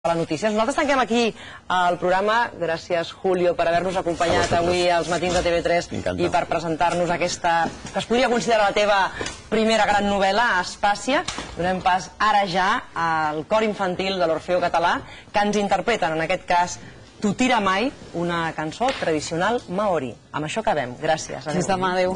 a les notícies. Nosaltres tanquem aquí el programa. Gràcies, Julio, per haver-nos acompanyat avui als matins de TV3 i per presentar-nos aquesta, que es podria considerar la teva primera gran novel·la, Aspàsia. Donem pas ara ja al cor infantil de l'Orfeó Català, que ens interpreten, en aquest cas, Tutira Mai, una cançó tradicional maori. Amb això acabem. Gràcies. Fins demà, adéu.